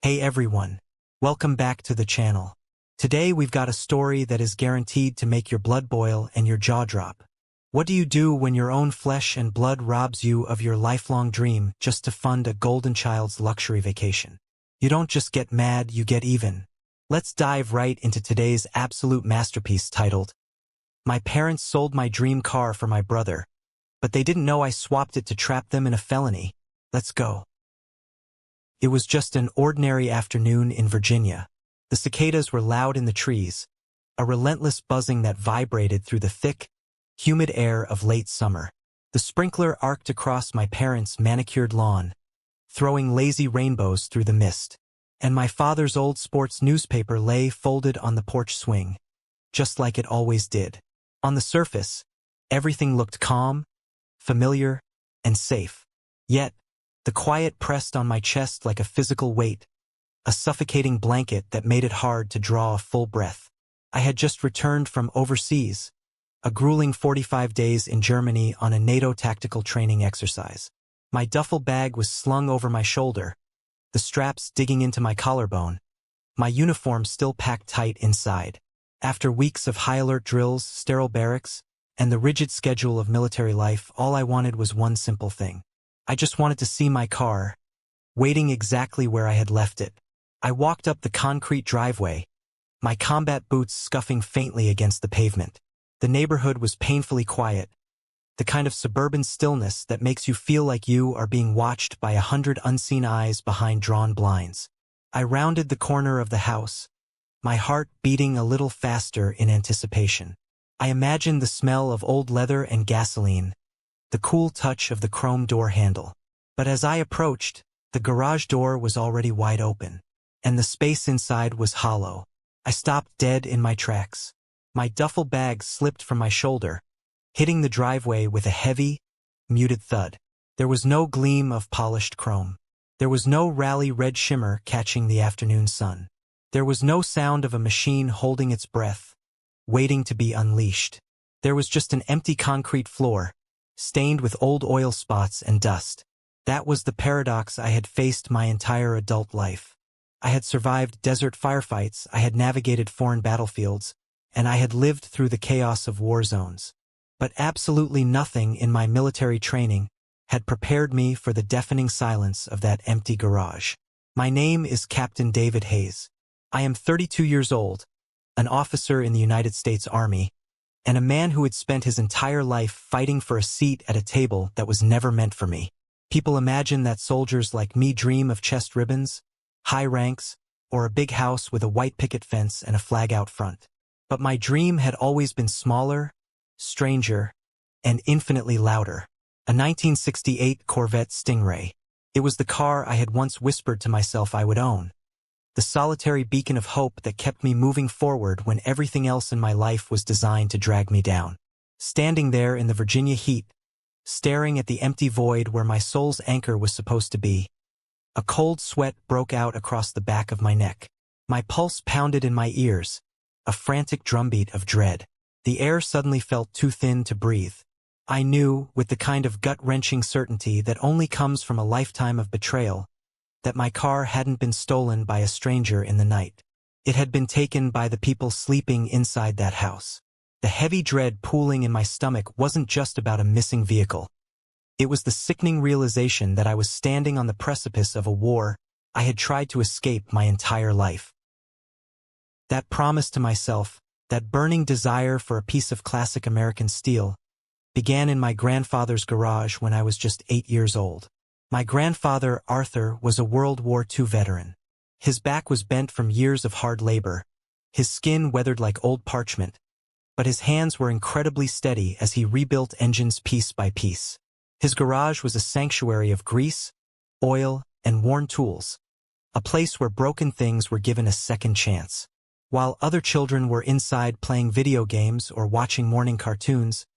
Hey everyone, welcome back to the channel. Today we've got a story that is guaranteed to make your blood boil and your jaw drop. What do you do when your own flesh and blood robs you of your lifelong dream just to fund a golden child's luxury vacation? You don't just get mad, you get even. Let's dive right into today's absolute masterpiece titled, "My Parents Sold My Dream Car for My Brother, but they didn't know I swapped it to trap them in a felony." Let's go. It was just an ordinary afternoon in Virginia. The cicadas were loud in the trees, a relentless buzzing that vibrated through the thick, humid air of late summer. The sprinkler arced across my parents' manicured lawn, throwing lazy rainbows through the mist. And my father's old sports newspaper lay folded on the porch swing, just like it always did. On the surface, everything looked calm, familiar, and safe. Yet, the quiet pressed on my chest like a physical weight, a suffocating blanket that made it hard to draw a full breath. I had just returned from overseas, a grueling 45 days in Germany on a NATO tactical training exercise. My duffel bag was slung over my shoulder, the straps digging into my collarbone, my uniform still packed tight inside. After weeks of high-alert drills, sterile barracks, and the rigid schedule of military life, all I wanted was one simple thing. I just wanted to see my car, waiting exactly where I had left it. I walked up the concrete driveway, my combat boots scuffing faintly against the pavement. The neighborhood was painfully quiet, the kind of suburban stillness that makes you feel like you are being watched by 100 unseen eyes behind drawn blinds. I rounded the corner of the house, my heart beating a little faster in anticipation. I imagined the smell of old leather and gasoline, the cool touch of the chrome door handle. But as I approached, the garage door was already wide open, and the space inside was hollow. I stopped dead in my tracks. My duffel bag slipped from my shoulder, hitting the driveway with a heavy, muted thud. There was no gleam of polished chrome. There was no rally red shimmer catching the afternoon sun. There was no sound of a machine holding its breath, waiting to be unleashed. There was just an empty concrete floor, stained with old oil spots and dust. That was the paradox I had faced my entire adult life. I had survived desert firefights, I had navigated foreign battlefields, and I had lived through the chaos of war zones. But absolutely nothing in my military training had prepared me for the deafening silence of that empty garage. My name is Captain David Hayes. I am 32 years old, an officer in the United States Army, and a man who had spent his entire life fighting for a seat at a table that was never meant for me. People imagine that soldiers like me dream of chest ribbons, high ranks, or a big house with a white picket fence and a flag out front. But my dream had always been smaller, stranger, and infinitely louder. A 1968 Corvette Stingray. It was the car I had once whispered to myself I would own. The solitary beacon of hope that kept me moving forward when everything else in my life was designed to drag me down. Standing there in the Virginia heat, staring at the empty void where my soul's anchor was supposed to be, a cold sweat broke out across the back of my neck. My pulse pounded in my ears, a frantic drumbeat of dread. The air suddenly felt too thin to breathe. I knew, with the kind of gut-wrenching certainty that only comes from a lifetime of betrayal, that my car hadn't been stolen by a stranger in the night. It had been taken by the people sleeping inside that house. The heavy dread pooling in my stomach wasn't just about a missing vehicle. It was the sickening realization that I was standing on the precipice of a war I had tried to escape my entire life. That promise to myself, that burning desire for a piece of classic American steel, began in my grandfather's garage when I was just 8 years old. My grandfather, Arthur, was a World War II veteran. His back was bent from years of hard labor, his skin weathered like old parchment, but his hands were incredibly steady as he rebuilt engines piece by piece. His garage was a sanctuary of grease, oil, and worn tools, a place where broken things were given a second chance. While other children were inside playing video games or watching morning cartoons,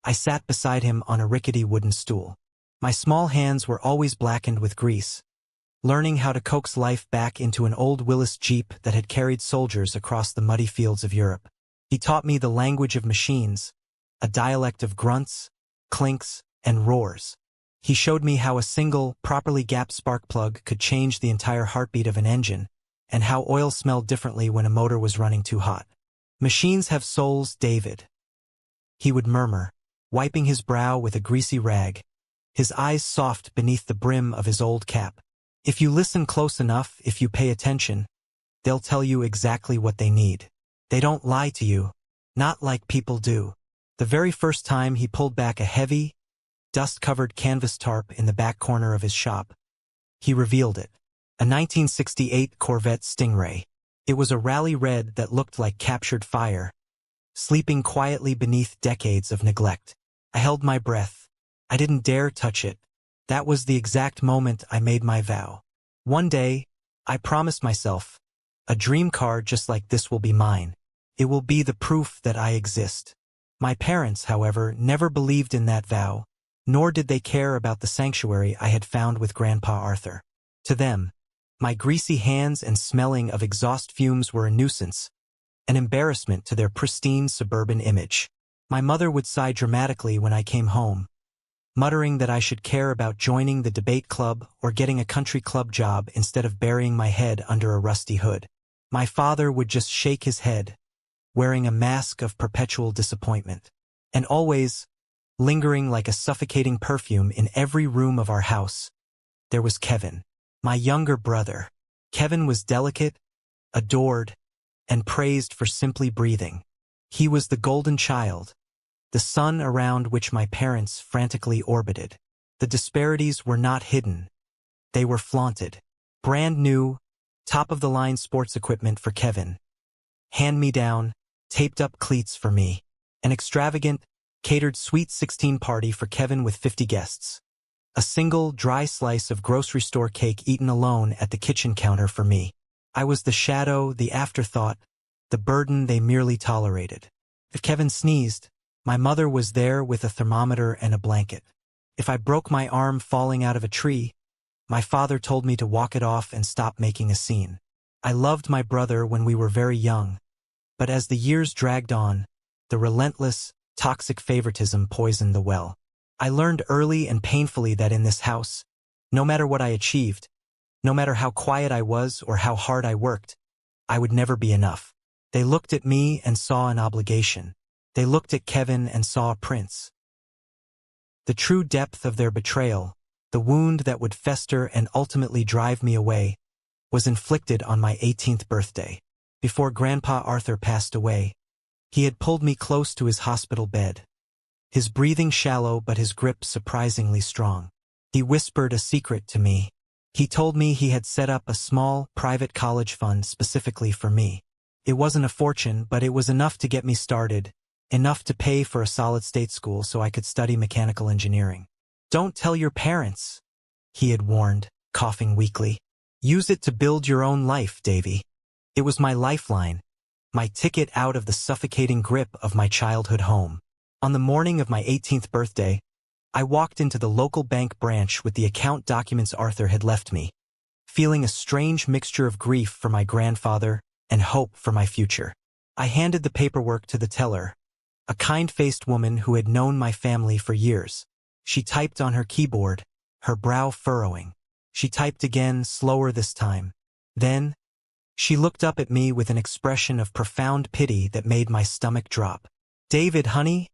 I sat beside him on a rickety wooden stool. My small hands were always blackened with grease, learning how to coax life back into an old Willis Jeep that had carried soldiers across the muddy fields of Europe. He taught me the language of machines, a dialect of grunts, clinks, and roars. He showed me how a single, properly gapped spark plug could change the entire heartbeat of an engine, and how oil smelled differently when a motor was running too hot. "Machines have souls, David," he would murmur, wiping his brow with a greasy rag, his eyes soft beneath the brim of his old cap. "If you listen close enough, if you pay attention, they'll tell you exactly what they need. They don't lie to you, not like people do." The very first time he pulled back a heavy, dust-covered canvas tarp in the back corner of his shop, he revealed it. A 1968 Corvette Stingray. It was a rally red that looked like captured fire, sleeping quietly beneath decades of neglect. I held my breath. I didn't dare touch it. That was the exact moment I made my vow. One day, I promised myself, a dream car just like this will be mine. It will be the proof that I exist. My parents, however, never believed in that vow, nor did they care about the sanctuary I had found with Grandpa Arthur. To them, my greasy hands and smelling of exhaust fumes were a nuisance, an embarrassment to their pristine suburban image. My mother would sigh dramatically when I came home, muttering that I should care about joining the debate club or getting a country club job instead of burying my head under a rusty hood. My father would just shake his head, wearing a mask of perpetual disappointment. And always, lingering like a suffocating perfume in every room of our house, there was Kevin, my younger brother. Kevin was delicate, adored, and praised for simply breathing. He was the golden child, the sun around which my parents frantically orbited. The disparities were not hidden. They were flaunted. Brand new, top-of-the-line sports equipment for Kevin. Hand-me-down, taped-up cleats for me. An extravagant, catered Sweet 16 party for Kevin with 50 guests. A single, dry slice of grocery store cake eaten alone at the kitchen counter for me. I was the shadow, the afterthought, the burden they merely tolerated. If Kevin sneezed, my mother was there with a thermometer and a blanket. If I broke my arm falling out of a tree, my father told me to walk it off and stop making a scene. I loved my brother when we were very young, but as the years dragged on, the relentless, toxic favoritism poisoned the well. I learned early and painfully that in this house, no matter what I achieved, no matter how quiet I was or how hard I worked, I would never be enough. They looked at me and saw an obligation. They looked at Kevin and saw a prince. The true depth of their betrayal, the wound that would fester and ultimately drive me away, was inflicted on my 18th birthday. Before Grandpa Arthur passed away, he had pulled me close to his hospital bed. His breathing shallow but his grip surprisingly strong. He whispered a secret to me. He told me he had set up a small, private college fund specifically for me. It wasn't a fortune, but it was enough to get me started, enough to pay for a solid-state school so I could study mechanical engineering. "Don't tell your parents," he had warned, coughing weakly. "Use it to build your own life, Davy." It was my lifeline, my ticket out of the suffocating grip of my childhood home. On the morning of my 18th birthday, I walked into the local bank branch with the account documents Arthur had left me, feeling a strange mixture of grief for my grandfather and hope for my future. I handed the paperwork to the teller, a kind-faced woman who had known my family for years. She typed on her keyboard, her brow furrowing. She typed again, slower this time. Then, she looked up at me with an expression of profound pity that made my stomach drop. "David, honey,"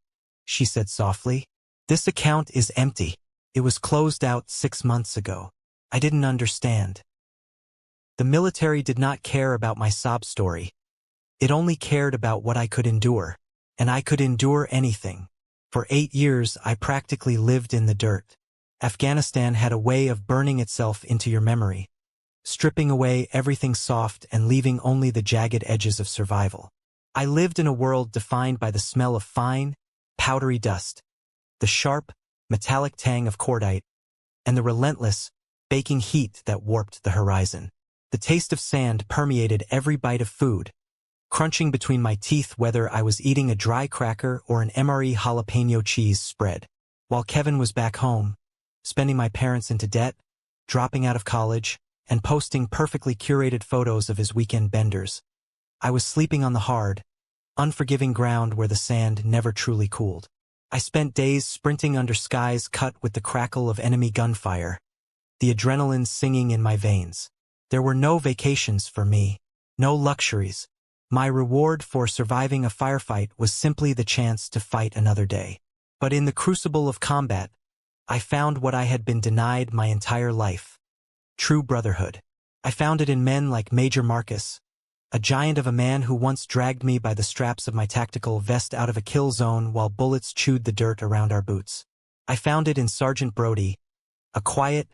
she said softly, "this account is empty. It was closed out 6 months ago." I didn't understand. The military did not care about my sob story. It only cared about what I could endure, and I could endure anything. For 8 years, I practically lived in the dirt. Afghanistan had a way of burning itself into your memory, stripping away everything soft and leaving only the jagged edges of survival. I lived in a world defined by the smell of fine, powdery dust, the sharp, metallic tang of cordite, and the relentless, baking heat that warped the horizon. The taste of sand permeated every bite of food, crunching between my teeth whether I was eating a dry cracker or an MRE jalapeno cheese spread. While Kevin was back home, spending my parents into debt, dropping out of college, and posting perfectly curated photos of his weekend benders, I was sleeping on the hard, unforgiving ground where the sand never truly cooled. I spent days sprinting under skies cut with the crackle of enemy gunfire, the adrenaline singing in my veins. There were no vacations for me, no luxuries. My reward for surviving a firefight was simply the chance to fight another day. But in the crucible of combat, I found what I had been denied my entire life: true brotherhood. I found it in men like Major Marcus, a giant of a man who once dragged me by the straps of my tactical vest out of a kill zone while bullets chewed the dirt around our boots. I found it in Sergeant Brody, a quiet,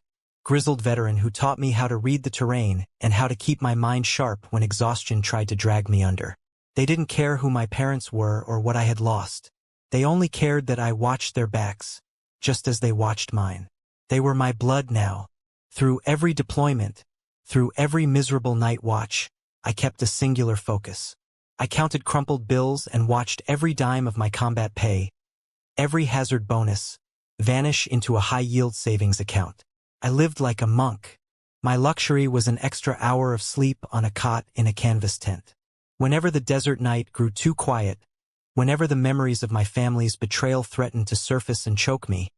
grizzled veteran who taught me how to read the terrain and how to keep my mind sharp when exhaustion tried to drag me under. They didn't care who my parents were or what I had lost. They only cared that I watched their backs, just as they watched mine. They were my blood now. Through every deployment, through every miserable night watch, I kept a singular focus. I counted crumpled bills and watched every dime of my combat pay, every hazard bonus, vanish into a high-yield savings account. I lived like a monk. My luxury was an extra hour of sleep on a cot in a canvas tent. Whenever the desert night grew too quiet, whenever the memories of my family's betrayal threatened to surface and choke me,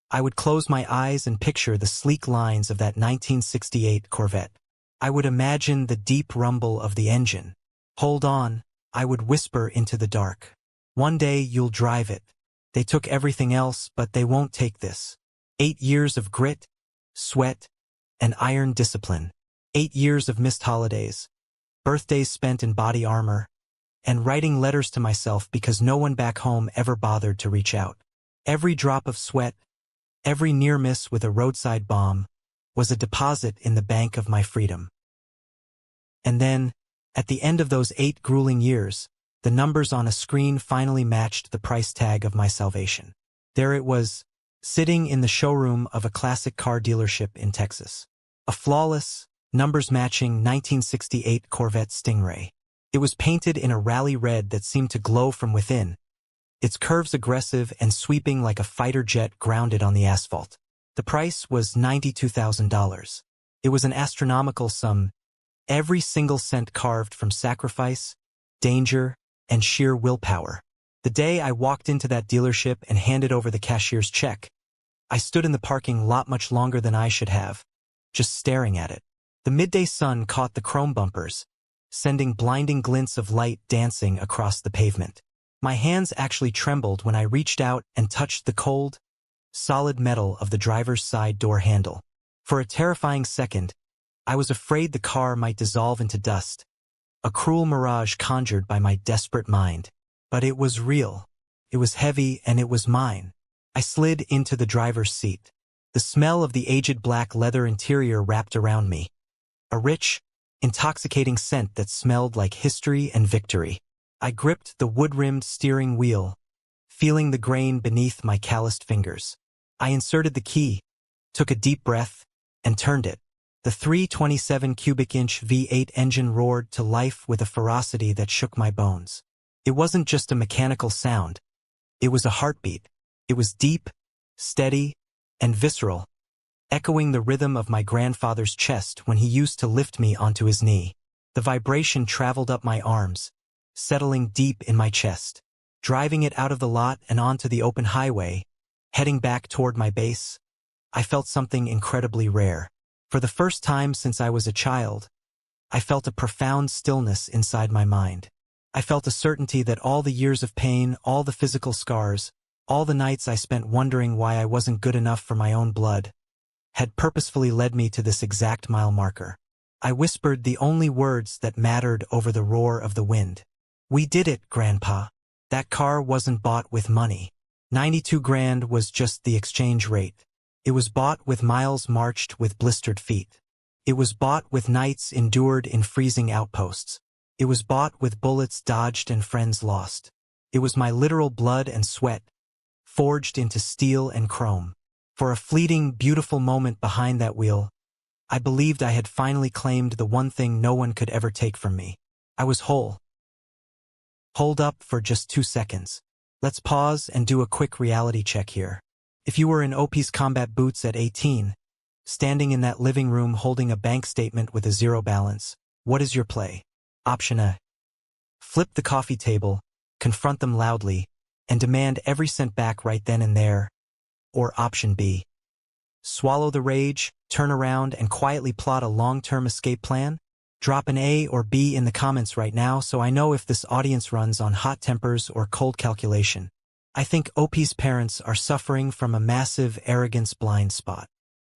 I would close my eyes and picture the sleek lines of that 1968 Corvette. I would imagine the deep rumble of the engine. "Hold on," I would whisper into the dark. "One day you'll drive it. They took everything else, but they won't take this." 8 years of grit, sweat, and iron discipline. 8 years of missed holidays, birthdays spent in body armor, and writing letters to myself because no one back home ever bothered to reach out. Every drop of sweat, every near miss with a roadside bomb, was a deposit in the bank of my freedom. And then, at the end of those 8 grueling years, the numbers on a screen finally matched the price tag of my salvation. There it was, sitting in the showroom of a classic car dealership in Texas. A flawless, numbers-matching 1968 Corvette Stingray. It was painted in a rally red that seemed to glow from within, its curves aggressive and sweeping like a fighter jet grounded on the asphalt. The price was $92,000. It was an astronomical sum, every single cent carved from sacrifice, danger, and sheer willpower. The day I walked into that dealership and handed over the cashier's check, I stood in the parking lot much longer than I should have, just staring at it. The midday sun caught the chrome bumpers, sending blinding glints of light dancing across the pavement. My hands actually trembled when I reached out and touched the cold, solid metal of the driver's side door handle. For a terrifying second, I was afraid the car might dissolve into dust, a cruel mirage conjured by my desperate mind. But it was real. It was heavy, and it was mine. I slid into the driver's seat. The smell of the aged black leather interior wrapped around me. A rich, intoxicating scent that smelled like history and victory. I gripped the wood-rimmed steering wheel, feeling the grain beneath my calloused fingers. I inserted the key, took a deep breath, and turned it. The 327 cubic inch V8 engine roared to life with a ferocity that shook my bones. It wasn't just a mechanical sound. It was a heartbeat. It was deep, steady, and visceral, echoing the rhythm of my grandfather's chest when he used to lift me onto his knee. The vibration traveled up my arms, settling deep in my chest. Driving it out of the lot and onto the open highway, heading back toward my base, I felt something incredibly rare. For the first time since I was a child, I felt a profound stillness inside my mind. I felt a certainty that all the years of pain, all the physical scars, all the nights I spent wondering why I wasn't good enough for my own blood, had purposefully led me to this exact mile marker. I whispered the only words that mattered over the roar of the wind. "We did it, Grandpa." That car wasn't bought with money. 92 grand was just the exchange rate. It was bought with miles marched with blistered feet. It was bought with nights endured in freezing outposts. It was bought with bullets dodged and friends lost. It was my literal blood and sweat, forged into steel and chrome. For a fleeting, beautiful moment behind that wheel, I believed I had finally claimed the one thing no one could ever take from me. I was whole. Hold up for just 2 seconds. Let's pause and do a quick reality check here. If you were in OP's combat boots at 18, standing in that living room holding a bank statement with a zero balance, what is your play? Option A. Flip the coffee table, confront them loudly, and demand every cent back right then and there. Or option B. Swallow the rage, turn around, and quietly plot a long-term escape plan? Drop an A or B in the comments right now so I know if this audience runs on hot tempers or cold calculation. I think OP's parents are suffering from a massive arrogance blind spot.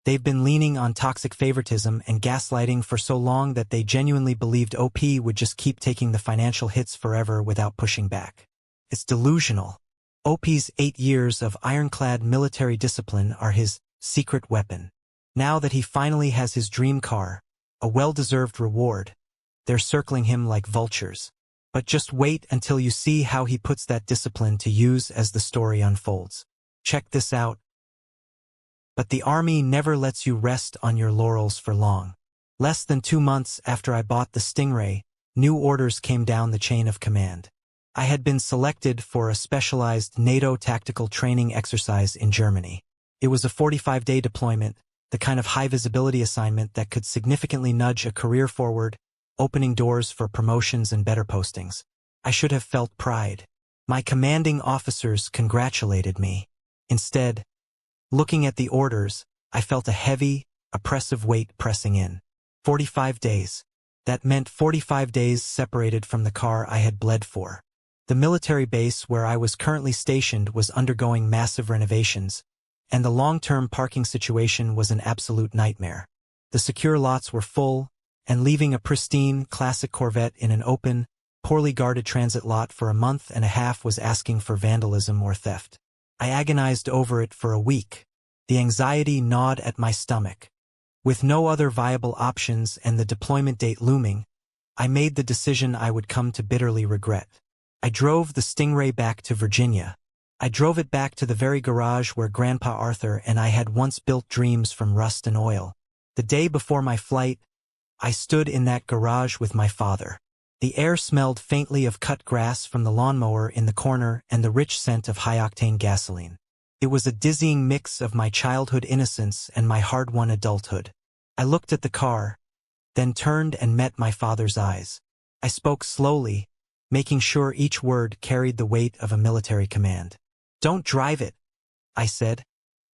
They've been leaning on toxic favoritism and gaslighting for so long that they genuinely believed OP would just keep taking the financial hits forever without pushing back. It's delusional. OP's 8 years of ironclad military discipline are his secret weapon. Now that he finally has his dream car, a well-deserved reward, they're circling him like vultures. But just wait until you see how he puts that discipline to use as the story unfolds. Check this out. But the army never lets you rest on your laurels for long. Less than 2 months after I bought the Stingray, new orders came down the chain of command. I had been selected for a specialized NATO tactical training exercise in Germany. It was a 45-day deployment, the kind of high-visibility assignment that could significantly nudge a career forward, opening doors for promotions and better postings. I should have felt pride. My commanding officers congratulated me. Instead, looking at the orders, I felt a heavy, oppressive weight pressing in. 45 days. That meant 45 days separated from the car I had bled for. The military base where I was currently stationed was undergoing massive renovations, and the long-term parking situation was an absolute nightmare. The secure lots were full, and leaving a pristine, classic Corvette in an open, poorly guarded transit lot for a month and a half was asking for vandalism or theft. I agonized over it for a week. The anxiety gnawed at my stomach. With no other viable options and the deployment date looming, I made the decision I would come to bitterly regret. I drove the Stingray back to Virginia. I drove it back to the very garage where Grandpa Arthur and I had once built dreams from rust and oil. The day before my flight, I stood in that garage with my father. The air smelled faintly of cut grass from the lawnmower in the corner and the rich scent of high-octane gasoline. It was a dizzying mix of my childhood innocence and my hard-won adulthood. I looked at the car, then turned and met my father's eyes. I spoke slowly, making sure each word carried the weight of a military command. "Don't drive it," I said,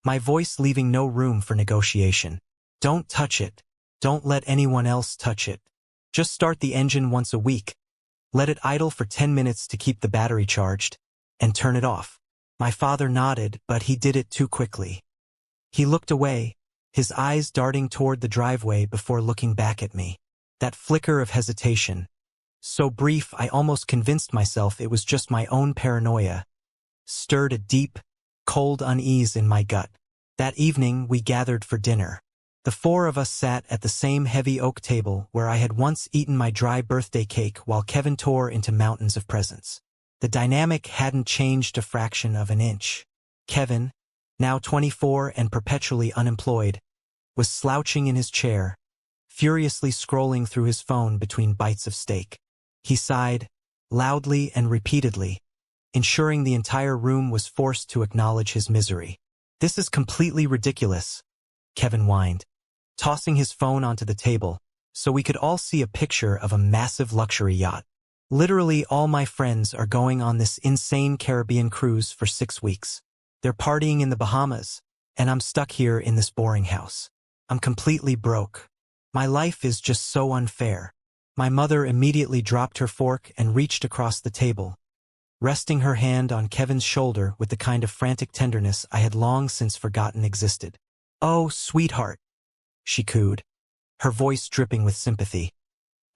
my voice leaving no room for negotiation. "Don't touch it. Don't let anyone else touch it. Just start the engine once a week, let it idle for 10 minutes to keep the battery charged, and turn it off." My father nodded, but he did it too quickly. He looked away, his eyes darting toward the driveway before looking back at me. That flicker of hesitation, so brief I almost convinced myself it was just my own paranoia, stirred a deep, cold unease in my gut. That evening we gathered for dinner. The 4 of us sat at the same heavy oak table where I had once eaten my dry birthday cake while Kevin tore into mountains of presents. The dynamic hadn't changed a fraction of an inch. Kevin, now 24 and perpetually unemployed, was slouching in his chair, furiously scrolling through his phone between bites of steak. He sighed, loudly and repeatedly, ensuring the entire room was forced to acknowledge his misery. "This is completely ridiculous," Kevin whined, tossing his phone onto the table so we could all see a picture of a massive luxury yacht. "Literally all my friends are going on this insane Caribbean cruise for 6 weeks. They're partying in the Bahamas, and I'm stuck here in this boring house. I'm completely broke. My life is just so unfair." My mother immediately dropped her fork and reached across the table, resting her hand on Kevin's shoulder with the kind of frantic tenderness I had long since forgotten existed. "Oh, sweetheart," she cooed, her voice dripping with sympathy,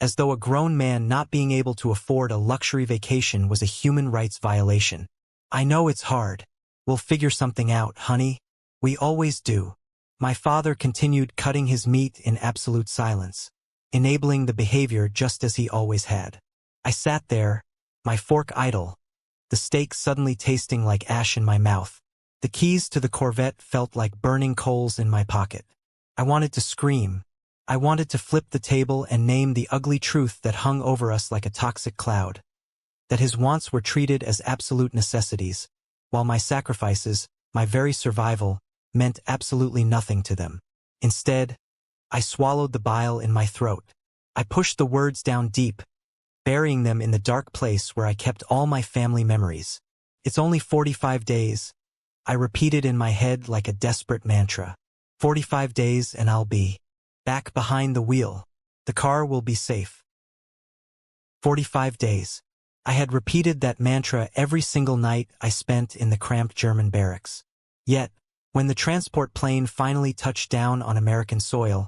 as though a grown man not being able to afford a luxury vacation was a human rights violation. "I know it's hard. We'll figure something out, honey. We always do." My father continued cutting his meat in absolute silence, enabling the behavior just as he always had. I sat there, my fork idle, the steak suddenly tasting like ash in my mouth. The keys to the Corvette felt like burning coals in my pocket. I wanted to scream. I wanted to flip the table and name the ugly truth that hung over us like a toxic cloud. That his wants were treated as absolute necessities, while my sacrifices, my very survival, meant absolutely nothing to them. Instead, I swallowed the bile in my throat. I pushed the words down deep, burying them in the dark place where I kept all my family memories. It's only 45 days. I repeated in my head like a desperate mantra. 45 days and I'll be back behind the wheel. The car will be safe. 45 days. I had repeated that mantra every single night I spent in the cramped German barracks. Yet, when the transport plane finally touched down on American soil,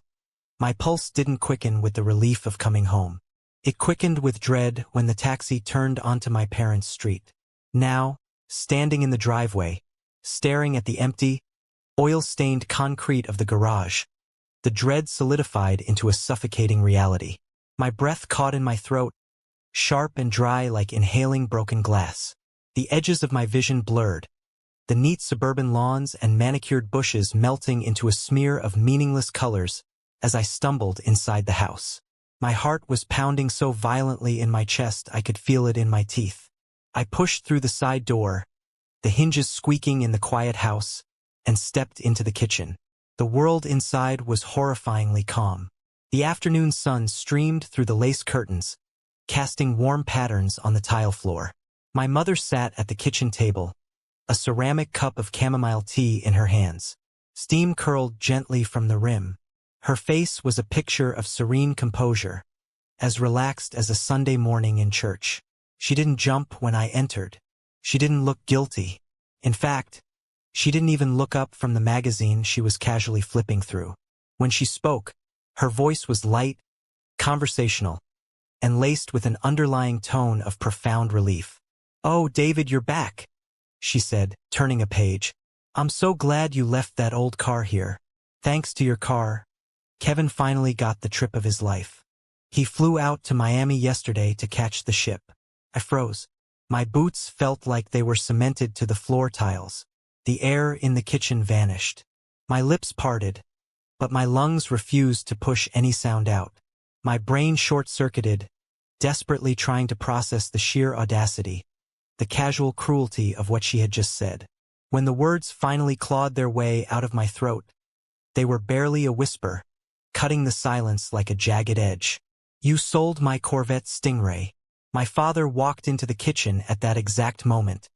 my pulse didn't quicken with the relief of coming home. It quickened with dread when the taxi turned onto my parents' street. Now, standing in the driveway, staring at the empty, oil-stained concrete of the garage, the dread solidified into a suffocating reality. My breath caught in my throat, sharp and dry like inhaling broken glass. The edges of my vision blurred, the neat suburban lawns and manicured bushes melting into a smear of meaningless colors as I stumbled inside the house. My heart was pounding so violently in my chest I could feel it in my teeth. I pushed through the side door, the hinges squeaking in the quiet house, and stepped into the kitchen. The world inside was horrifyingly calm. The afternoon sun streamed through the lace curtains, casting warm patterns on the tile floor. My mother sat at the kitchen table, a ceramic cup of chamomile tea in her hands. Steam curled gently from the rim. Her face was a picture of serene composure, as relaxed as a Sunday morning in church. She didn't jump when I entered. She didn't look guilty. In fact, she didn't even look up from the magazine she was casually flipping through. When she spoke, her voice was light, conversational, and laced with an underlying tone of profound relief. "Oh, David, you're back," she said, turning a page. "I'm so glad you left that old car here. Thanks to your car, Kevin finally got the trip of his life. He flew out to Miami yesterday to catch the ship." I froze. My boots felt like they were cemented to the floor tiles. The air in the kitchen vanished. My lips parted, but my lungs refused to push any sound out. My brain short-circuited, desperately trying to process the sheer audacity, the casual cruelty of what she had just said. When the words finally clawed their way out of my throat, they were barely a whisper, cutting the silence like a jagged edge. "You sold my Corvette Stingray." My father walked into the kitchen at that exact moment,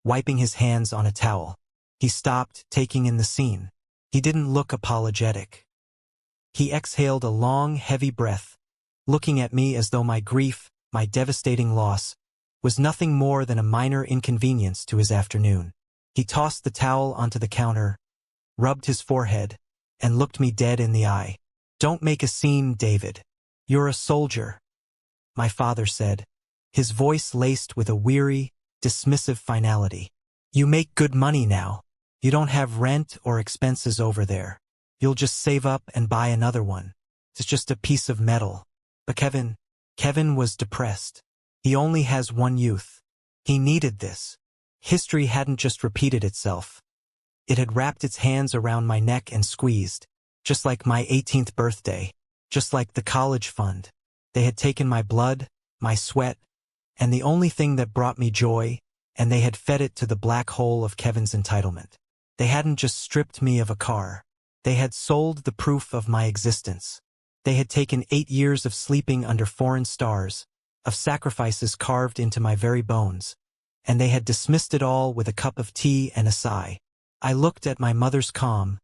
wiping his hands on a towel. He stopped, taking in the scene. He didn't look apologetic. He exhaled a long, heavy breath, looking at me as though my grief, my devastating loss, was nothing more than a minor inconvenience to his afternoon. He tossed the towel onto the counter, rubbed his forehead, and looked me dead in the eye. "Don't make a scene, David. You're a soldier," my father said, his voice laced with a weary, dismissive finality. "You make good money now. You don't have rent or expenses over there. You'll just save up and buy another one. It's just a piece of metal." But Kevin was depressed. He only has one youth. He needed this. History hadn't just repeated itself. It had wrapped its hands around my neck and squeezed, just like my 18th birthday, just like the college fund. They had taken my blood, my sweat, and the only thing that brought me joy, and they had fed it to the black hole of Kevin's entitlement. They hadn't just stripped me of a car. They had sold the proof of my existence. They had taken 8 years of sleeping under foreign stars, of sacrifices carved into my very bones, and they had dismissed it all with a cup of tea and a sigh. I looked at my mother's calm,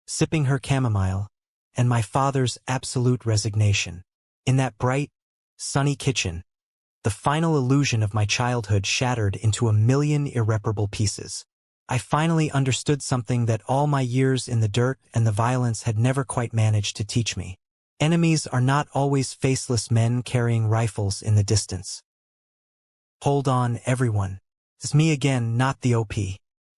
sipping her chamomile, and my father's absolute resignation. In that bright, sunny kitchen, the final illusion of my childhood shattered into a million irreparable pieces. I finally understood something that all my years in the dirt and the violence had never quite managed to teach me. Enemies are not always faceless men carrying rifles in the distance. Hold on, everyone. It's me again, not the OP.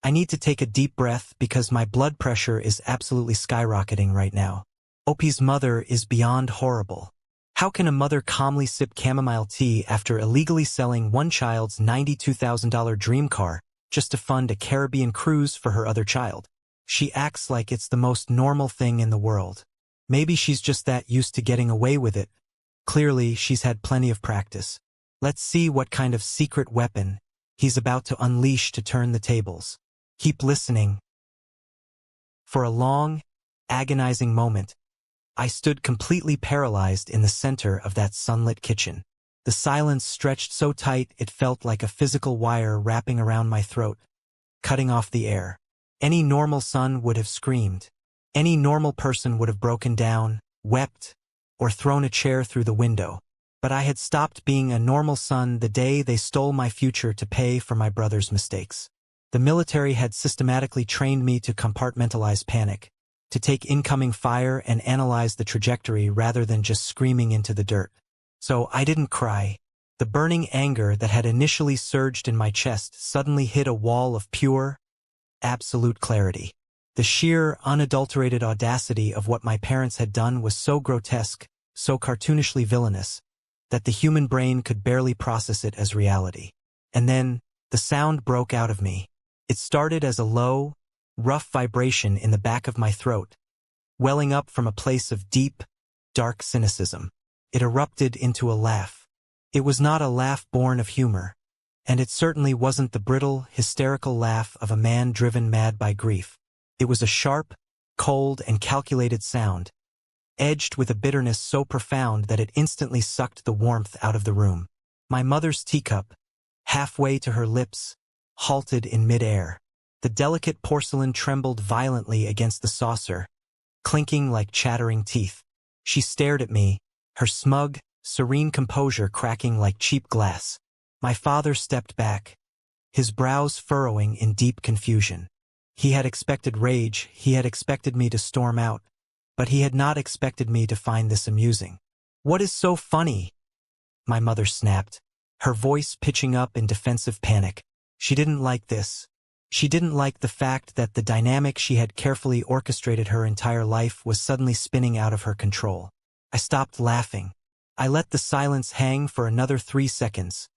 I need to take a deep breath because my blood pressure is absolutely skyrocketing right now. OP's mother is beyond horrible. How can a mother calmly sip chamomile tea after illegally selling one child's $92,000 dream car just to fund a Caribbean cruise for her other child? She acts like it's the most normal thing in the world. Maybe she's just that used to getting away with it. Clearly, she's had plenty of practice. Let's see what kind of secret weapon he's about to unleash to turn the tables. Keep listening. For a long, agonizing moment, I stood completely paralyzed in the center of that sunlit kitchen. The silence stretched so tight it felt like a physical wire wrapping around my throat, cutting off the air. Any normal son would have screamed. Any normal person would have broken down, wept, or thrown a chair through the window. But I had stopped being a normal son the day they stole my future to pay for my brother's mistakes. The military had systematically trained me to compartmentalize panic, to take incoming fire and analyze the trajectory rather than just screaming into the dirt. So I didn't cry. The burning anger that had initially surged in my chest suddenly hit a wall of pure, absolute clarity. The sheer, unadulterated audacity of what my parents had done was so grotesque, so cartoonishly villainous, that the human brain could barely process it as reality. And then, the sound broke out of me. It started as a low, rough vibration in the back of my throat, welling up from a place of deep, dark cynicism. It erupted into a laugh. It was not a laugh born of humor, and it certainly wasn't the brittle, hysterical laugh of a man driven mad by grief. It was a sharp, cold, and calculated sound, edged with a bitterness so profound that it instantly sucked the warmth out of the room. My mother's teacup, halfway to her lips, halted in midair. The delicate porcelain trembled violently against the saucer, clinking like chattering teeth. She stared at me, her smug, serene composure cracking like cheap glass. My father stepped back, his brows furrowing in deep confusion. He had expected rage, he had expected me to storm out, but he had not expected me to find this amusing. "What is so funny?" my mother snapped, her voice pitching up in defensive panic. She didn't like this. She didn't like the fact that the dynamic she had carefully orchestrated her entire life was suddenly spinning out of her control. I stopped laughing. I let the silence hang for another 3 seconds,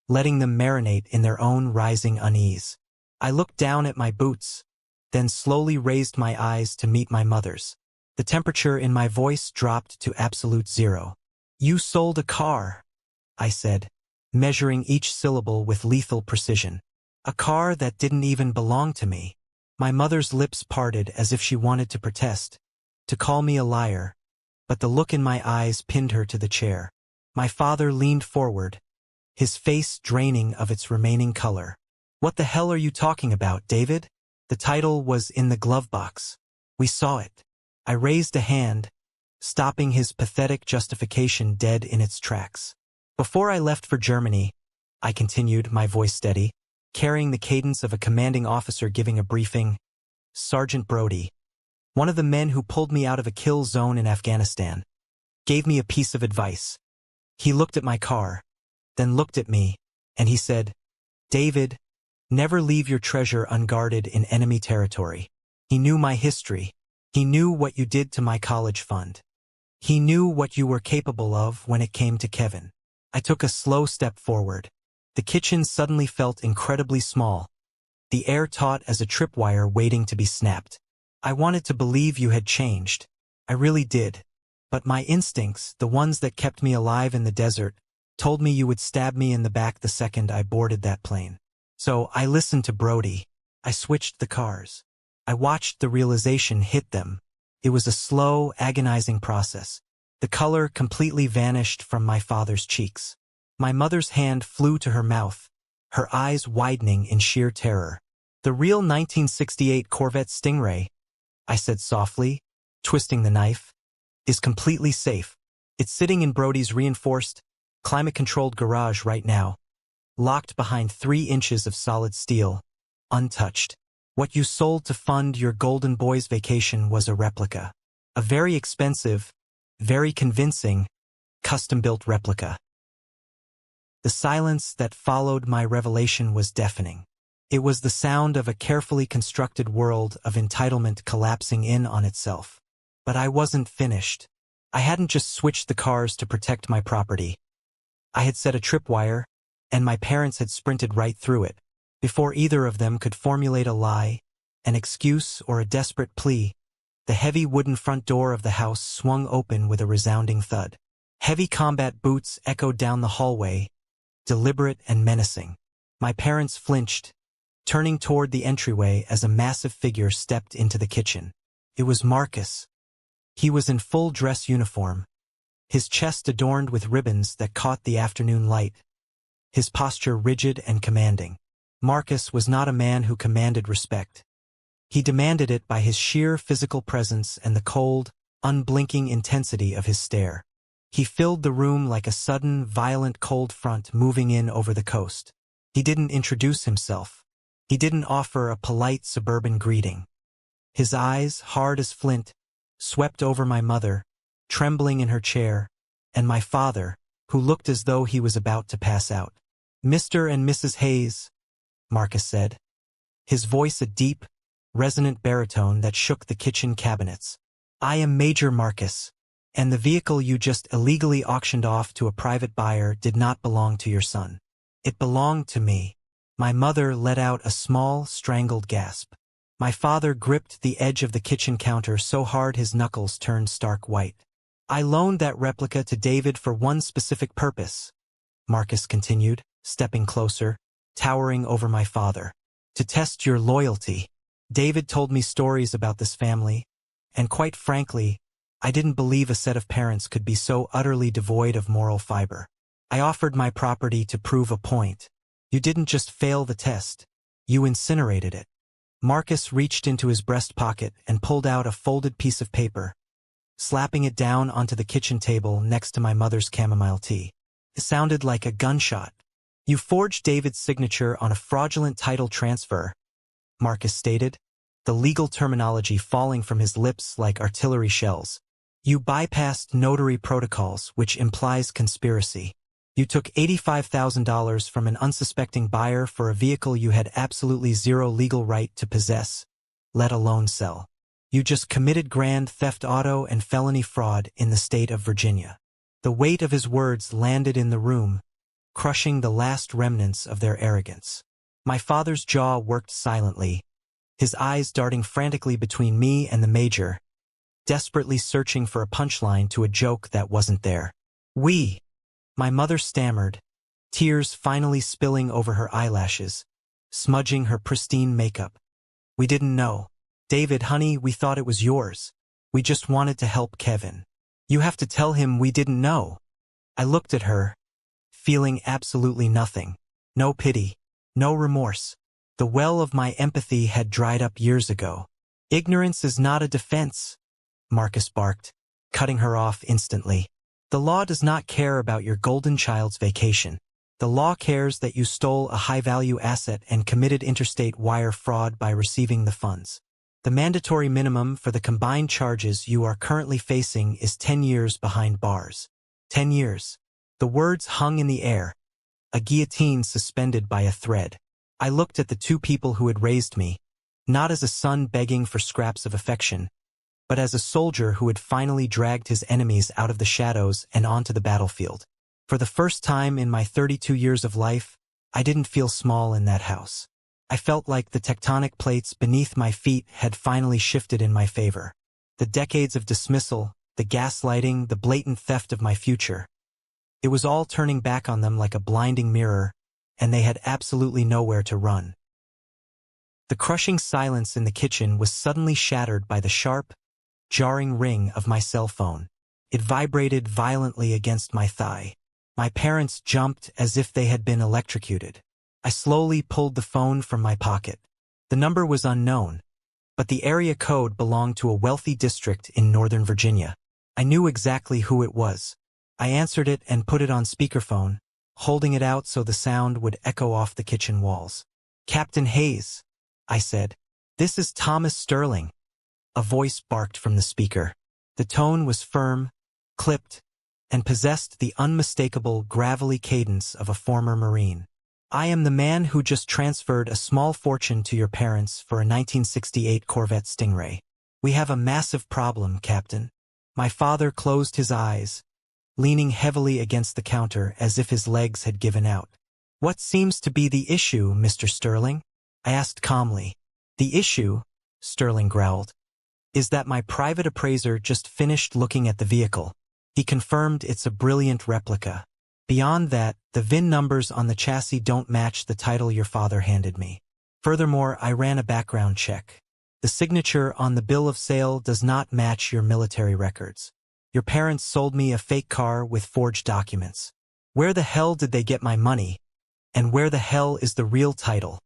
letting them marinate in their own rising unease. I looked down at my boots, then slowly raised my eyes to meet my mother's. The temperature in my voice dropped to absolute zero. "You sold a car," I said, measuring each syllable with lethal precision. "A car that didn't even belong to me." My mother's lips parted as if she wanted to protest, to call me a liar, but the look in my eyes pinned her to the chair. My father leaned forward, his face draining of its remaining color. "What the hell are you talking about, David?" The title was in the glove box. We saw it. I raised a hand, stopping his pathetic justification dead in its tracks. "Before I left for Germany," I continued, my voice steady, carrying the cadence of a commanding officer giving a briefing, "Sergeant Brody, one of the men who pulled me out of a kill zone in Afghanistan, gave me a piece of advice. He looked at my car, then looked at me, and he said, 'David, never leave your treasure unguarded in enemy territory.' He knew my history. He knew what you did to my college fund. He knew what you were capable of when it came to Kevin." I took a slow step forward. The kitchen suddenly felt incredibly small, the air taut as a tripwire waiting to be snapped. I wanted to believe you had changed. I really did. But my instincts, the ones that kept me alive in the desert, told me you would stab me in the back the second I boarded that plane. So I listened to Brody. I switched the cars. I watched the realization hit them. It was a slow, agonizing process. The color completely vanished from my father's cheeks. My mother's hand flew to her mouth, her eyes widening in sheer terror. "The real 1968 Corvette Stingray," I said softly, twisting the knife, "is completely safe. It's sitting in Brody's reinforced, climate-controlled garage right now, locked behind 3 inches of solid steel, untouched. What you sold to fund your Golden Boys vacation was a replica. A very expensive, very convincing, custom-built replica." The silence that followed my revelation was deafening. It was the sound of a carefully constructed world of entitlement collapsing in on itself. But I wasn't finished. I hadn't just switched the cars to protect my property. I had set a tripwire, and my parents had sprinted right through it. Before either of them could formulate a lie, an excuse, or a desperate plea, the heavy wooden front door of the house swung open with a resounding thud. Heavy combat boots echoed down the hallway, deliberate and menacing. My parents flinched, turning toward the entryway as a massive figure stepped into the kitchen. It was Marcus. He was in full dress uniform, his chest adorned with ribbons that caught the afternoon light, his posture rigid and commanding. Marcus was not a man who commanded respect. He demanded it by his sheer physical presence and the cold, unblinking intensity of his stare. He filled the room like a sudden, violent cold front moving in over the coast. He didn't introduce himself. He didn't offer a polite suburban greeting. His eyes, hard as flint, swept over my mother, trembling in her chair, and my father, who looked as though he was about to pass out. "Mr. and Mrs. Hayes," Marcus said, his voice a deep, resonant baritone that shook the kitchen cabinets. "I am Major Marcus, and the vehicle you just illegally auctioned off to a private buyer did not belong to your son. It belonged to me." My mother let out a small, strangled gasp. My father gripped the edge of the kitchen counter so hard his knuckles turned stark white. "I loaned that replica to David for one specific purpose," Marcus continued, stepping closer, towering over my father. "To test your loyalty. David told me stories about this family, and quite frankly, I didn't believe a set of parents could be so utterly devoid of moral fiber. I offered my property to prove a point. You didn't just fail the test, you incinerated it." Marcus reached into his breast pocket and pulled out a folded piece of paper, slapping it down onto the kitchen table next to my mother's chamomile tea. It sounded like a gunshot. "You forged David's signature on a fraudulent title transfer," Marcus stated, the legal terminology falling from his lips like artillery shells. "You bypassed notary protocols, which implies conspiracy. You took $85,000 from an unsuspecting buyer for a vehicle you had absolutely zero legal right to possess, let alone sell. You just committed grand theft auto and felony fraud in the state of Virginia." The weight of his words landed in the room, crushing the last remnants of their arrogance. My father's jaw worked silently, his eyes darting frantically between me and the major, desperately searching for a punchline to a joke that wasn't there. "We," my mother stammered, tears finally spilling over her eyelashes, smudging her pristine makeup. "We didn't know. David, honey, we thought it was yours. We just wanted to help Kevin. You have to tell him we didn't know." I looked at her, feeling absolutely nothing. No pity, no remorse. The well of my empathy had dried up years ago. "Ignorance is not a defense," Marcus barked, cutting her off instantly. "The law does not care about your golden child's vacation. The law cares that you stole a high-value asset and committed interstate wire fraud by receiving the funds. The mandatory minimum for the combined charges you are currently facing is 10 years behind bars." 10 years. The words hung in the air, a guillotine suspended by a thread. I looked at the two people who had raised me, not as a son begging for scraps of affection, but as a soldier who had finally dragged his enemies out of the shadows and onto the battlefield. For the first time in my 32 years of life, I didn't feel small in that house. I felt like the tectonic plates beneath my feet had finally shifted in my favor. The decades of dismissal, the gaslighting, the blatant theft of my future. It was all turning back on them like a blinding mirror, and they had absolutely nowhere to run. The crushing silence in the kitchen was suddenly shattered by the sharp, jarring ring of my cell phone. It vibrated violently against my thigh. My parents jumped as if they had been electrocuted. I slowly pulled the phone from my pocket. The number was unknown, but the area code belonged to a wealthy district in Northern Virginia. I knew exactly who it was. I answered it and put it on speakerphone, holding it out so the sound would echo off the kitchen walls. "Captain Hayes," I said. "This is Thomas Sterling." A voice barked from the speaker. The tone was firm, clipped, and possessed the unmistakable, gravelly cadence of a former Marine. "I am the man who just transferred a small fortune to your parents for a 1968 Corvette Stingray. We have a massive problem, Captain." My father closed his eyes, leaning heavily against the counter as if his legs had given out. "What seems to be the issue, Mr. Sterling?" I asked calmly. "The issue," Sterling growled, "is that my private appraiser just finished looking at the vehicle. He confirmed it's a brilliant replica. Beyond that, the VIN numbers on the chassis don't match the title your father handed me. Furthermore, I ran a background check. The signature on the bill of sale does not match your military records. Your parents sold me a fake car with forged documents. Where the hell did they get my money? And where the hell is the real title?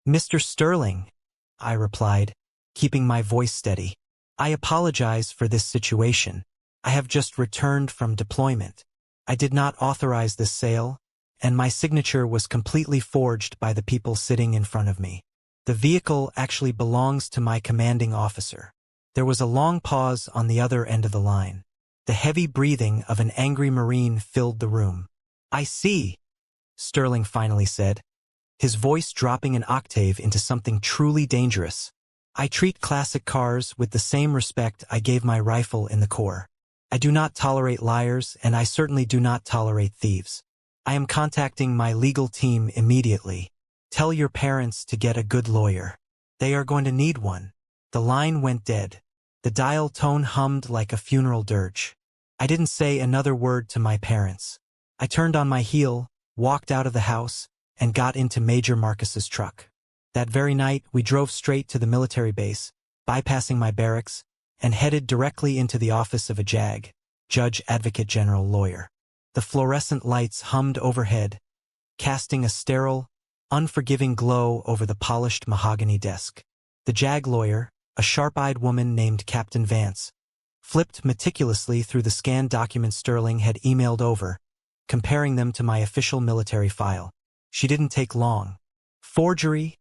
Mr. Sterling, I replied, keeping my voice steady. I apologize for this situation. I have just returned from deployment. I did not authorize this sale, and my signature was completely forged by the people sitting in front of me. The vehicle actually belongs to my commanding officer. There was a long pause on the other end of the line. The heavy breathing of an angry Marine filled the room. I see, Sterling finally said, his voice dropping an octave into something truly dangerous. I treat classic cars with the same respect I gave my rifle in the Corps. I do not tolerate liars, and I certainly do not tolerate thieves. I am contacting my legal team immediately. Tell your parents to get a good lawyer. They are going to need one. The line went dead. The dial tone hummed like a funeral dirge. I didn't say another word to my parents. I turned on my heel, walked out of the house, and got into Major Marcus's truck. That very night, we drove straight to the military base, bypassing my barracks, and headed directly into the office of a JAG, Judge Advocate General Lawyer. The fluorescent lights hummed overhead, casting a sterile, unforgiving glow over the polished mahogany desk. The JAG lawyer, a sharp-eyed woman named Captain Vance, flipped meticulously through the scanned documents Sterling had emailed over, comparing them to my official military file. She didn't take long. Forgery,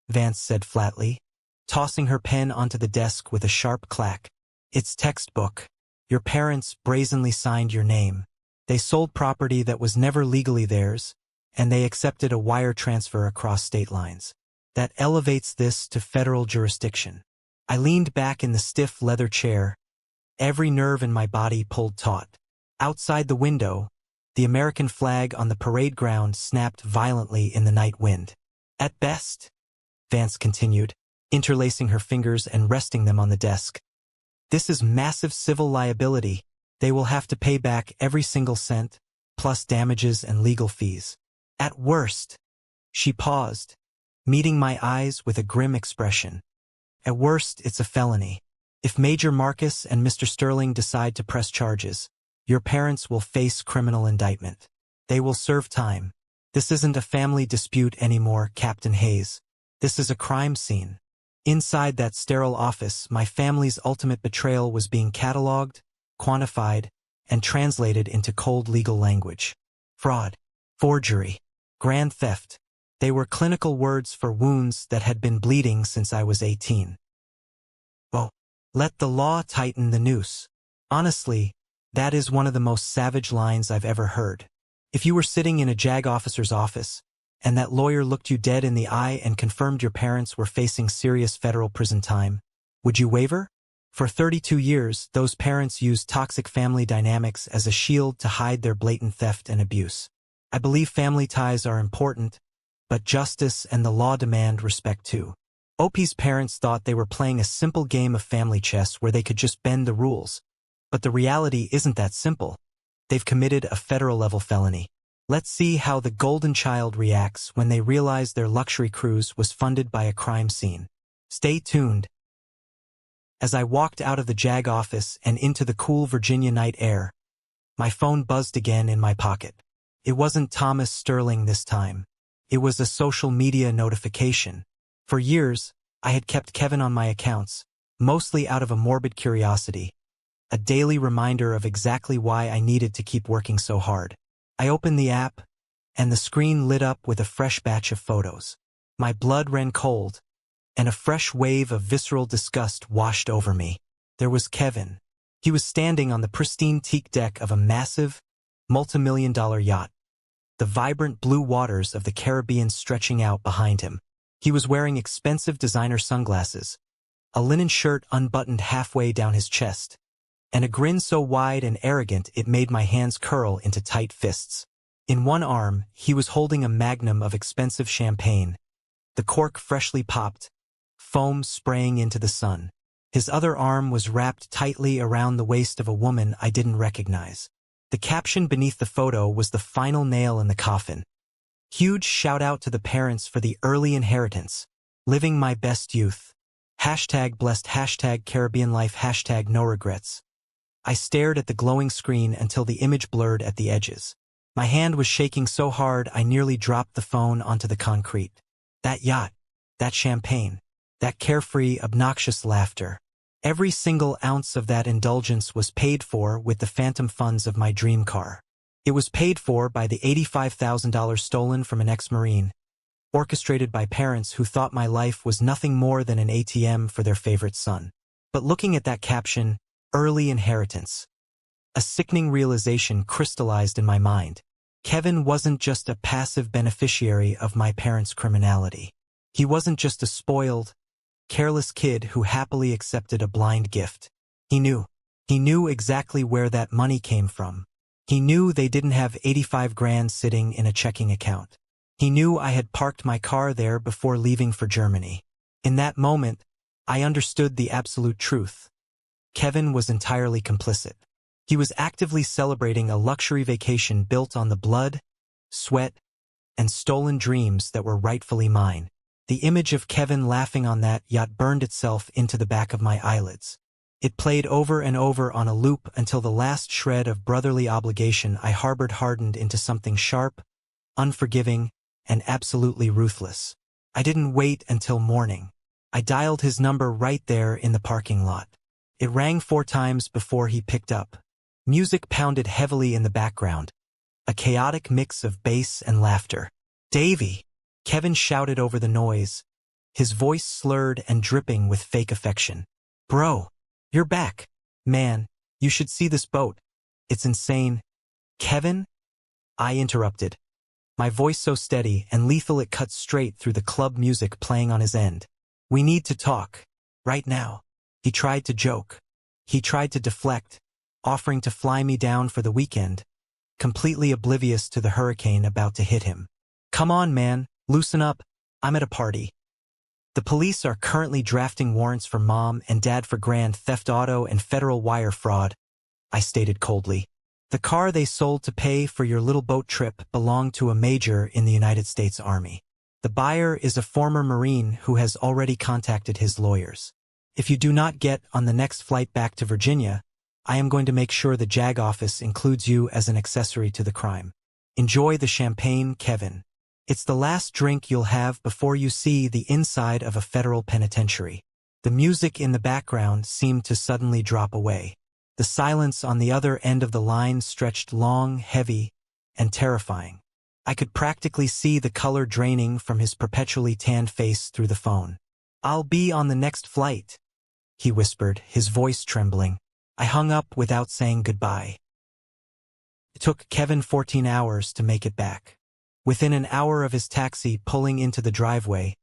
Vance said flatly, tossing her pen onto the desk with a sharp clack. It's textbook. Your parents brazenly signed your name. They sold property that was never legally theirs, and they accepted a wire transfer across state lines. That elevates this to federal jurisdiction. I leaned back in the stiff leather chair, every nerve in my body pulled taut. Outside the window, the American flag on the parade ground snapped violently in the night wind. At best, Vance continued, interlacing her fingers and resting them on the desk, this is massive civil liability. They will have to pay back every single cent, plus damages and legal fees. At worst, she paused, meeting my eyes with a grim expression. At worst, it's a felony. If Major Marcus and Mr. Sterling decide to press charges, your parents will face criminal indictment. They will serve time. This isn't a family dispute anymore, Captain Hayes. This is a crime scene. Inside that sterile office, my family's ultimate betrayal was being cataloged, quantified, and translated into cold legal language. Fraud, forgery, grand theft. They were clinical words for wounds that had been bleeding since I was 18. Oh, let the law tighten the noose. Honestly, that is one of the most savage lines I've ever heard. If you were sitting in a JAG officer's office, and that lawyer looked you dead in the eye and confirmed your parents were facing serious federal prison time, would you waver? For 32 years, those parents used toxic family dynamics as a shield to hide their blatant theft and abuse. I believe family ties are important, but justice and the law demand respect too. OP's parents thought they were playing a simple game of family chess where they could just bend the rules. But the reality isn't that simple. They've committed a federal-level felony. Let's see how the golden child reacts when they realize their luxury cruise was funded by a crime scene. Stay tuned. As I walked out of the JAG office and into the cool Virginia night air, my phone buzzed again in my pocket. It wasn't Thomas Sterling this time. It was a social media notification. For years, I had kept Kevin on my accounts, mostly out of a morbid curiosity, a daily reminder of exactly why I needed to keep working so hard. I opened the app, and the screen lit up with a fresh batch of photos. My blood ran cold, and a fresh wave of visceral disgust washed over me. There was Kevin. He was standing on the pristine teak deck of a massive, multi-million-dollar yacht, the vibrant blue waters of the Caribbean stretching out behind him. He was wearing expensive designer sunglasses, a linen shirt unbuttoned halfway down his chest, and a grin so wide and arrogant it made my hands curl into tight fists. In one arm, he was holding a magnum of expensive champagne, the cork freshly popped, foam spraying into the sun. His other arm was wrapped tightly around the waist of a woman I didn't recognize. The caption beneath the photo was the final nail in the coffin. Huge shout-out to the parents for the early inheritance. Living my best youth. #blessed, #Caribbean life, #no regrets. I stared at the glowing screen until the image blurred at the edges. My hand was shaking so hard I nearly dropped the phone onto the concrete. That yacht, that champagne, that carefree, obnoxious laughter. Every single ounce of that indulgence was paid for with the phantom funds of my dream car. It was paid for by the $85,000 stolen from an ex-Marine, orchestrated by parents who thought my life was nothing more than an ATM for their favorite son. But looking at that caption, early inheritance, a sickening realization crystallized in my mind. Kevin wasn't just a passive beneficiary of my parents' criminality. He wasn't just a spoiled, careless kid who happily accepted a blind gift. He knew. He knew exactly where that money came from. He knew they didn't have 85 grand sitting in a checking account. He knew I had parked my car there before leaving for Germany. In that moment, I understood the absolute truth. Kevin was entirely complicit. He was actively celebrating a luxury vacation built on the blood, sweat, and stolen dreams that were rightfully mine. The image of Kevin laughing on that yacht burned itself into the back of my eyelids. It played over and over on a loop until the last shred of brotherly obligation I harbored hardened into something sharp, unforgiving, and absolutely ruthless. I didn't wait until morning. I dialed his number right there in the parking lot. It rang 4 times before he picked up. Music pounded heavily in the background, a chaotic mix of bass and laughter. "Davy!" Kevin shouted over the noise, his voice slurred and dripping with fake affection. "Bro, you're back. Man, you should see this boat. It's insane." "Kevin?" I interrupted, my voice so steady and lethal it cut straight through the club music playing on his end. "We need to talk. Right now." He tried to joke. He tried to deflect, offering to fly me down for the weekend, completely oblivious to the hurricane about to hit him. "Come on, man, loosen up. I'm at a party." "The police are currently drafting warrants for Mom and Dad for grand theft auto and federal wire fraud," I stated coldly. "The car they sold to pay for your little boat trip belonged to a major in the United States Army. The buyer is a former Marine who has already contacted his lawyers. If you do not get on the next flight back to Virginia, I am going to make sure the JAG office includes you as an accessory to the crime. Enjoy the champagne, Kevin. It's the last drink you'll have before you see the inside of a federal penitentiary." The music in the background seemed to suddenly drop away. The silence on the other end of the line stretched long, heavy, and terrifying. I could practically see the color draining from his perpetually tanned face through the phone. "I'll be on the next flight," he whispered, his voice trembling. I hung up without saying goodbye. It took Kevin 14 hours to make it back. Within an hour of his taxi pulling into the driveway,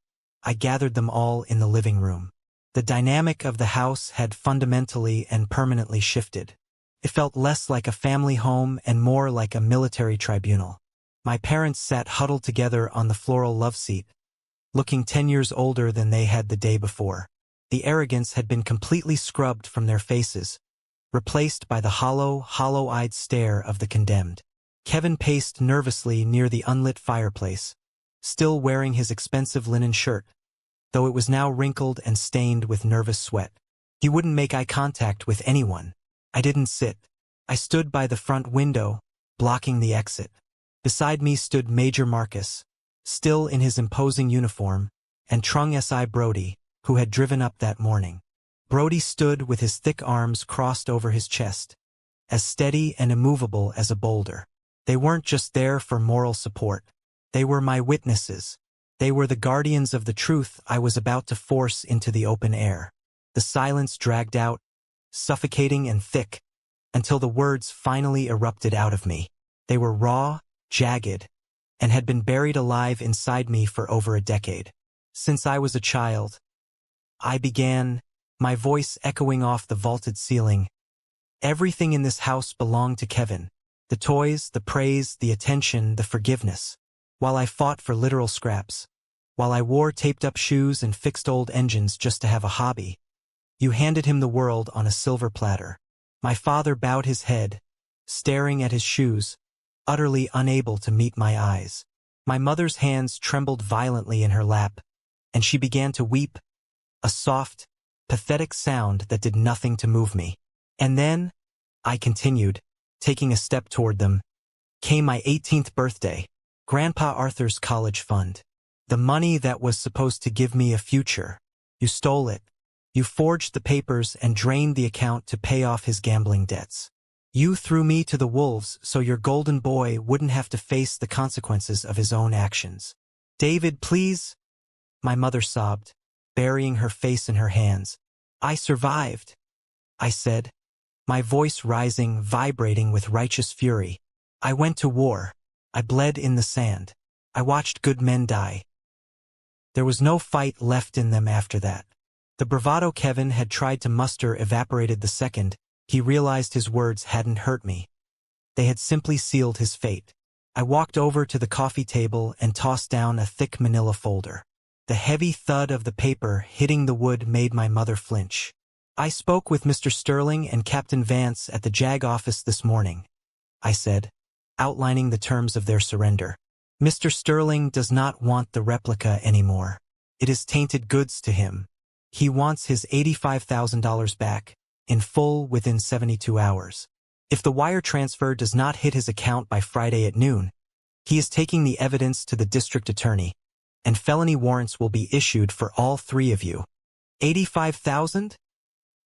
I gathered them all in the living room. The dynamic of the house had fundamentally and permanently shifted. It felt less like a family home and more like a military tribunal. My parents sat huddled together on the floral love seat, looking 10 years older than they had the day before. The arrogance had been completely scrubbed from their faces, replaced by the hollow-eyed stare of the condemned. Kevin paced nervously near the unlit fireplace, still wearing his expensive linen shirt, though it was now wrinkled and stained with nervous sweat. He wouldn't make eye contact with anyone. I didn't sit. I stood by the front window, blocking the exit. Beside me stood Major Marcus, still in his imposing uniform, and Trung S.I. Brody, who had driven up that morning. Brody stood with his thick arms crossed over his chest, as steady and immovable as a boulder. They weren't just there for moral support. They were my witnesses. They were the guardians of the truth I was about to force into the open air. The silence dragged out, suffocating and thick, until the words finally erupted out of me. They were raw, jagged, and had been buried alive inside me for over a decade. Since I was a child, I began, my voice echoing off the vaulted ceiling. Everything in this house belonged to Kevin. The toys, the praise, the attention, the forgiveness. While I fought for literal scraps, while I wore taped-up shoes and fixed old engines just to have a hobby, you handed him the world on a silver platter. My father bowed his head, staring at his shoes, utterly unable to meet my eyes. My mother's hands trembled violently in her lap, and she began to weep, a soft, pathetic sound that did nothing to move me. And then, I continued, taking a step toward them, came my 18th birthday. Grandpa Arthur's college fund. The money that was supposed to give me a future. You stole it. You forged the papers and drained the account to pay off his gambling debts. You threw me to the wolves so your golden boy wouldn't have to face the consequences of his own actions. David, please. My mother sobbed, burying her face in her hands. I survived, I said, my voice rising, vibrating with righteous fury. I went to war. I bled in the sand. I watched good men die. There was no fight left in them after that. The bravado Kevin had tried to muster evaporated the second he realized his words hadn't hurt me. They had simply sealed his fate. I walked over to the coffee table and tossed down a thick manila folder. The heavy thud of the paper hitting the wood made my mother flinch. I spoke with Mr. Sterling and Captain Vance at the JAG office this morning, I said, outlining the terms of their surrender. Mr. Sterling does not want the replica anymore. It is tainted goods to him. He wants his $85,000 back, in full within 72 hours. If the wire transfer does not hit his account by Friday at noon, he is taking the evidence to the district attorney, and felony warrants will be issued for all three of you. 85,000?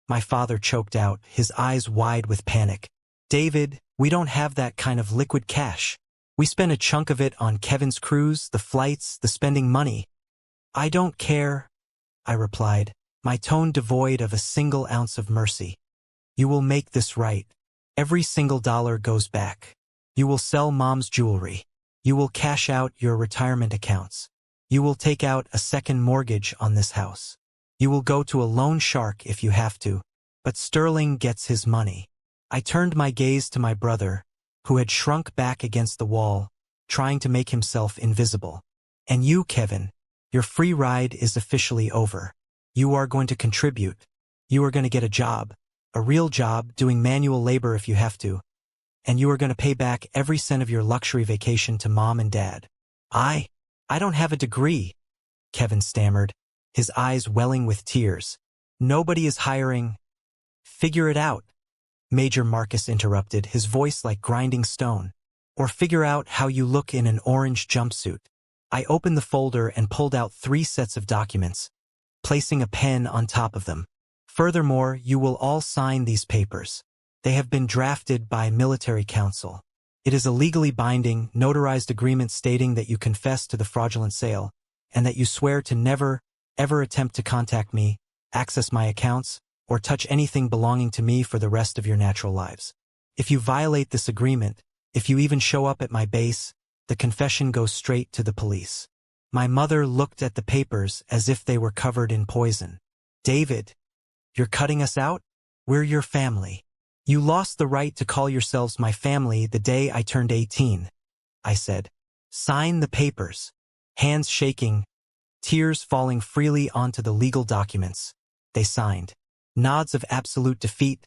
My father choked out, his eyes wide with panic. David, we don't have that kind of liquid cash. We spent a chunk of it on Kevin's cruise, the flights, the spending money. I don't care, I replied, my tone devoid of a single ounce of mercy. You will make this right. Every single dollar goes back. You will sell Mom's jewelry. You will cash out your retirement accounts. You will take out a second mortgage on this house. You will go to a loan shark if you have to, but Sterling gets his money. I turned my gaze to my brother, who had shrunk back against the wall, trying to make himself invisible. And you, Kevin, your free ride is officially over. You are going to contribute. You are going to get a job, a real job, doing manual labor if you have to, and you are going to pay back every cent of your luxury vacation to Mom and Dad. I don't have a degree, Kevin stammered, his eyes welling with tears. Nobody is hiring. Figure it out, Major Marcus interrupted, his voice like grinding stone. Or figure out how you look in an orange jumpsuit. I opened the folder and pulled out 3 sets of documents, placing a pen on top of them. Furthermore, you will all sign these papers. They have been drafted by military counsel. It is a legally binding, notarized agreement stating that you confess to the fraudulent sale, and that you swear to never, ever attempt to contact me, access my accounts, or touch anything belonging to me for the rest of your natural lives. If you violate this agreement, if you even show up at my base, the confession goes straight to the police. My mother looked at the papers as if they were covered in poison. David, you're cutting us out? We're your family. You lost the right to call yourselves my family the day I turned 18, I said. Sign the papers. Hands shaking, tears falling freely onto the legal documents. They signed. Nods of absolute defeat,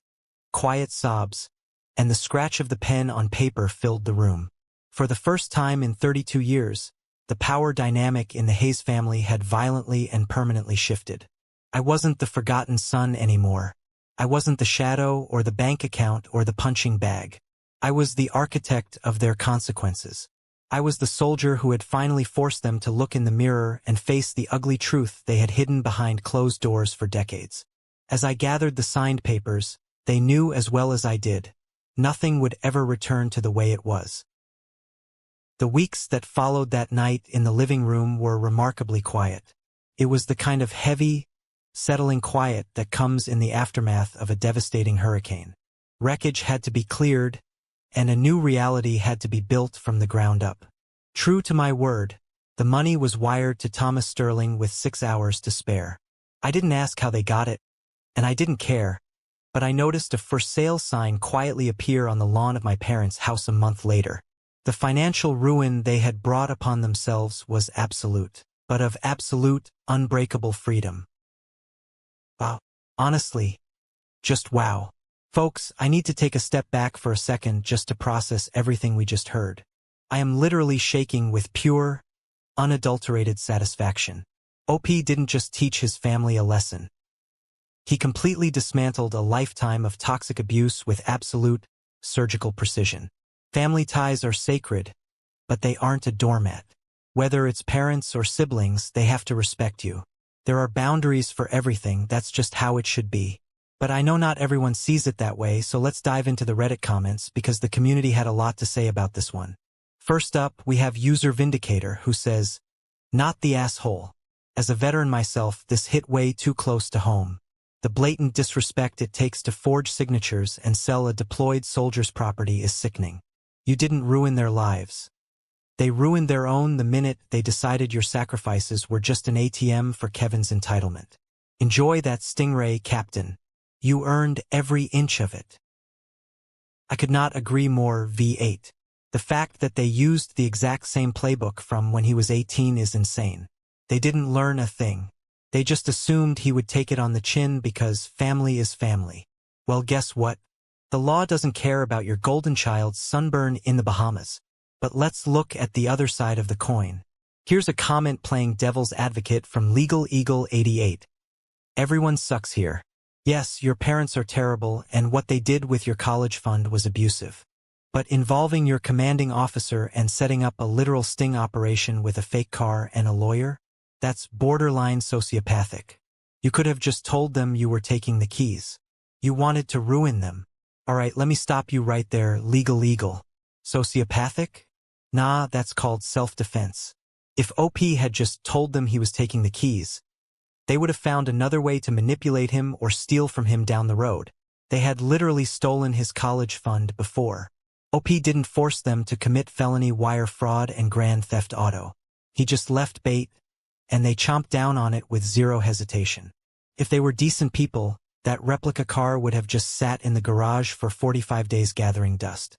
quiet sobs, and the scratch of the pen on paper filled the room. For the first time in 32 years, the power dynamic in the Hayes family had violently and permanently shifted. I wasn't the forgotten son anymore. I wasn't the shadow or the bank account or the punching bag. I was the architect of their consequences. I was the soldier who had finally forced them to look in the mirror and face the ugly truth they had hidden behind closed doors for decades. As I gathered the signed papers, they knew as well as I did. Nothing would ever return to the way it was. The weeks that followed that night in the living room were remarkably quiet. It was the kind of heavy, settling quiet that comes in the aftermath of a devastating hurricane. Wreckage had to be cleared, and a new reality had to be built from the ground up. True to my word, the money was wired to Thomas Sterling with 6 hours to spare. I didn't ask how they got it, and I didn't care, but I noticed a for sale sign quietly appear on the lawn of my parents' house a month later. The financial ruin they had brought upon themselves was absolute, but of absolute, unbreakable freedom. Wow. Honestly, just wow. Folks, I need to take a step back for a second just to process everything we just heard. I am literally shaking with pure, unadulterated satisfaction. OP didn't just teach his family a lesson. He completely dismantled a lifetime of toxic abuse with absolute, surgical precision. Family ties are sacred, but they aren't a doormat. Whether it's parents or siblings, they have to respect you. There are boundaries for everything, that's just how it should be. But I know not everyone sees it that way, so let's dive into the Reddit comments because the community had a lot to say about this one. First up, we have user Vindicator, who says, "Not the asshole. As a veteran myself, this hit way too close to home. The blatant disrespect it takes to forge signatures and sell a deployed soldier's property is sickening. You didn't ruin their lives. They ruined their own the minute they decided your sacrifices were just an ATM for Kevin's entitlement. Enjoy that stingray, Captain. You earned every inch of it." I could not agree more. V8. The fact that they used the exact same playbook from when he was 18 is insane. They didn't learn a thing. They just assumed he would take it on the chin because family is family. Well, guess what? The law doesn't care about your golden child's sunburn in the Bahamas. But let's look at the other side of the coin. Here's a comment playing devil's advocate from Legal Eagle 88. Everyone sucks here. Yes, your parents are terrible, and what they did with your college fund was abusive. But involving your commanding officer and setting up a literal sting operation with a fake car and a lawyer? That's borderline sociopathic. You could have just told them you were taking the keys. You wanted to ruin them. Alright, let me stop you right there, Legal Eagle. Sociopathic? Nah, that's called self-defense. If OP had just told them he was taking the keys, they would have found another way to manipulate him or steal from him down the road. They had literally stolen his college fund before. OP didn't force them to commit felony wire fraud and grand theft auto. He just left bait, and they chomped down on it with zero hesitation. If they were decent people, that replica car would have just sat in the garage for 45 days gathering dust.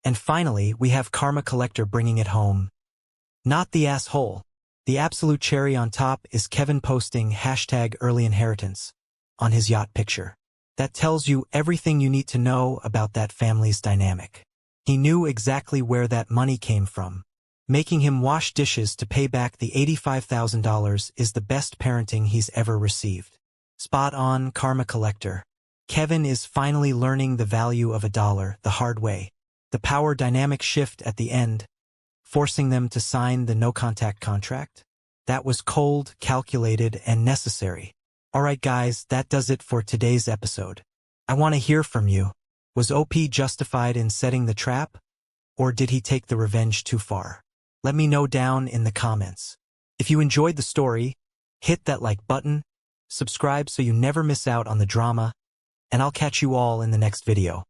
And finally, we have Karma Collector bringing it home. Not the asshole. The absolute cherry on top is Kevin posting #earlyinheritance on his yacht picture. That tells you everything you need to know about that family's dynamic. He knew exactly where that money came from. Making him wash dishes to pay back the $85,000 is the best parenting he's ever received. Spot on, Karma Collector. Kevin is finally learning the value of a dollar the hard way. The power dynamic shift at the end, forcing them to sign the no-contact contract? That was cold, calculated, and necessary. Alright guys, that does it for today's episode. I want to hear from you. Was OP justified in setting the trap? Or did he take the revenge too far? Let me know down in the comments. If you enjoyed the story, hit that like button, subscribe so you never miss out on the drama, and I'll catch you all in the next video.